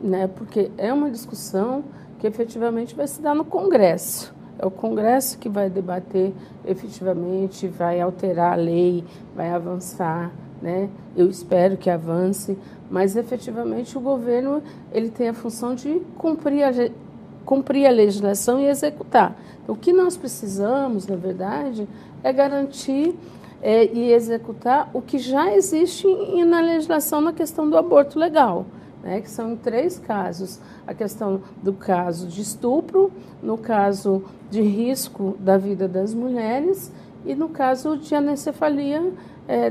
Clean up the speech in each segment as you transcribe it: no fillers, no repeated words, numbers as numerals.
né? Porque é uma discussão que efetivamente vai se dar no Congresso. É o Congresso que vai debater efetivamente, vai alterar a lei, vai avançar, né? Eu espero que avance, mas efetivamente o governo ele tem a função de cumprir a legislação e executar. Então, o que nós precisamos, na verdade, é garantir e executar o que já existe na legislação na questão do aborto legal, né, que são em 3 casos. A questão do caso de estupro, no caso de risco da vida das mulheres e no caso de anencefalia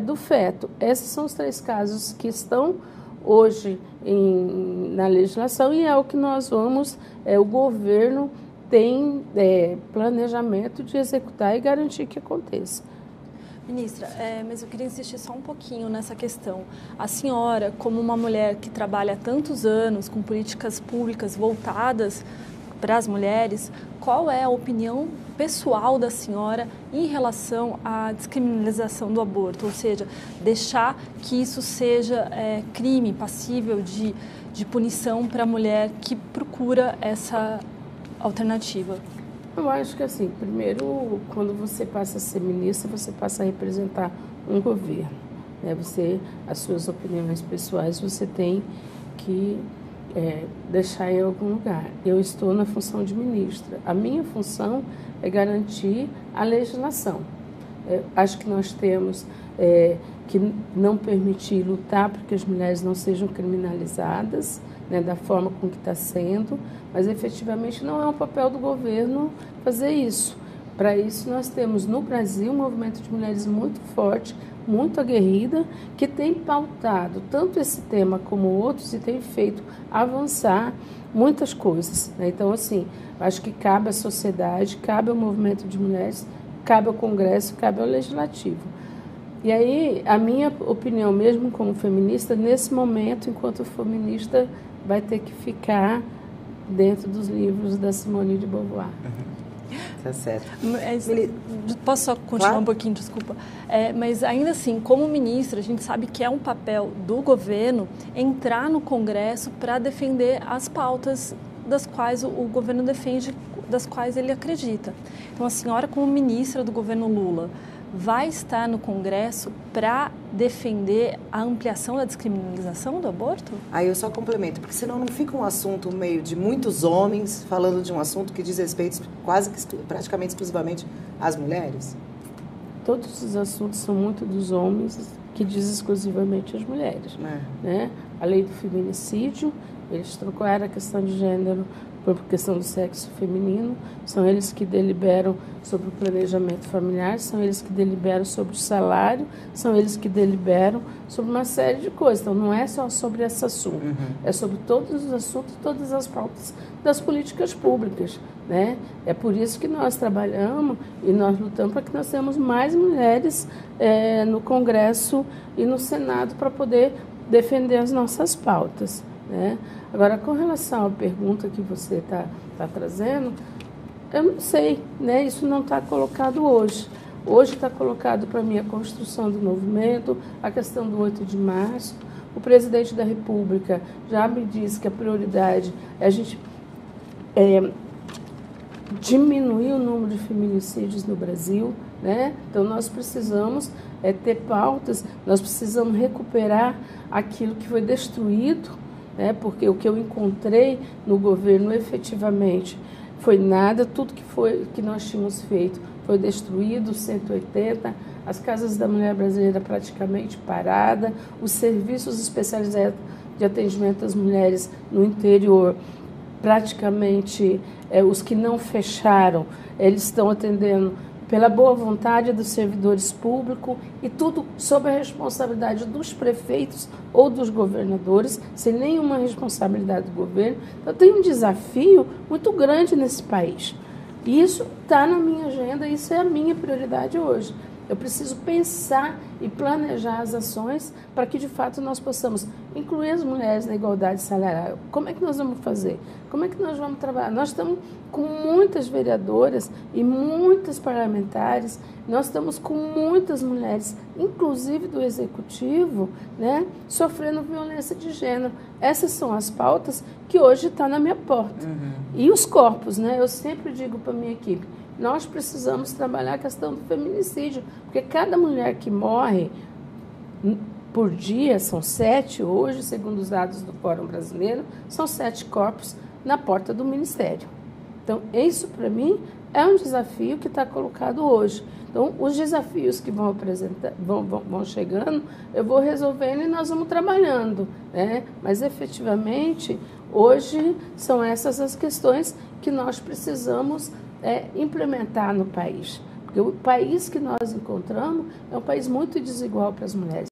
do feto. Esses são os 3 casos que estão hoje na legislação e é o que nós vamos, o governo tem planejamento de executar e garantir que aconteça. Ministra, mas eu queria insistir só um pouquinho nessa questão. A senhora, como uma mulher que trabalha há tantos anos com políticas públicas voltadas para as mulheres, qual é a opinião pessoal da senhora em relação à descriminalização do aborto? Ou seja, deixar que isso seja crime passível de punição para a mulher que procura essa alternativa? Eu acho que assim, primeiro, quando você passa a ser ministra, você passa a representar um governo, né? As suas opiniões pessoais, você tem que deixar em algum lugar. Eu estou na função de ministra. A minha função é garantir a legislação. Acho que nós temos que não permitir lutar para que as mulheres não sejam criminalizadas, né, da forma com que está sendo, mas efetivamente não é um papel do governo fazer isso. Para isso nós temos no Brasil um movimento de mulheres muito forte, muito aguerrida, que tem pautado tanto esse tema como outros e tem feito avançar muitas coisas, né? Então, assim, acho que cabe à sociedade, cabe ao movimento de mulheres, cabe ao Congresso, cabe ao Legislativo. E aí, a minha opinião mesmo como feminista, nesse momento, enquanto eu for ministra, vai ter que ficar dentro dos livros da Simone de Beauvoir. Tá certo. Posso só continuar claro? Um pouquinho, desculpa. Mas ainda assim, como ministra, a gente sabe que é um papel do governo entrar no Congresso para defender as pautas das quais o governo defende, das quais ele acredita. Então, a senhora, como ministra do governo Lula, vai estar no Congresso para defender a ampliação da descriminalização do aborto? Aí eu só complemento, porque senão não fica um assunto meio de muitos homens falando de um assunto que diz respeito quase que praticamente exclusivamente às mulheres? Todos os assuntos são muito dos homens que diz exclusivamente às mulheres. Né? A lei do feminicídio, eles trocaram a questão de gênero por questão do sexo feminino, são eles que deliberam sobre o planejamento familiar, são eles que deliberam sobre o salário, são eles que deliberam sobre uma série de coisas. Então, não é só sobre esse assunto, é sobre todos os assuntos, todas as pautas das políticas públicas, né? É por isso que nós trabalhamos e nós lutamos para que nós tenhamos mais mulheres no Congresso e no Senado para poder defender as nossas pautas, né? Agora, com relação à pergunta que você está trazendo, eu não sei, né? Isso não está colocado hoje. Hoje está colocado para mim a construção do movimento, a questão do 8 de março. O presidente da República já me disse que a prioridade é a gente diminuir o número de feminicídios no Brasil, né? Então, nós precisamos ter pautas, nós precisamos recuperar aquilo que foi destruído, porque o que eu encontrei no governo efetivamente foi nada, tudo que nós tínhamos feito foi destruído, 180, as casas da mulher brasileira praticamente parada, os serviços especializados de atendimento às mulheres no interior, praticamente os que não fecharam, eles estão atendendo pela boa vontade dos servidores públicos e tudo sob a responsabilidade dos prefeitos ou dos governadores, sem nenhuma responsabilidade do governo. Então, tem um desafio muito grande nesse país. E isso está na minha agenda, isso é a minha prioridade hoje. Eu preciso pensar e planejar as ações para que, de fato, nós possamos incluir as mulheres na igualdade salarial. Como é que nós vamos fazer? Como é que nós vamos trabalhar? Nós estamos com muitas vereadoras e muitas parlamentares, nós estamos com muitas mulheres, inclusive do Executivo, né, sofrendo violência de gênero. Essas são as pautas que hoje estão na minha porta. E os corpos, né? Eu sempre digo para a minha equipe, nós precisamos trabalhar a questão do feminicídio, porque cada mulher que morre por dia, são 7 hoje, segundo os dados do Fórum Brasileiro, são 7 corpos na porta do Ministério. Então, isso para mim é um desafio que está colocado hoje. Então, os desafios que vão chegando, eu vou resolvendo e nós vamos trabalhando, né? Mas, efetivamente, hoje são essas as questões que nós precisamos implementar no país. Porque o país que nós encontramos é um país muito desigual para as mulheres.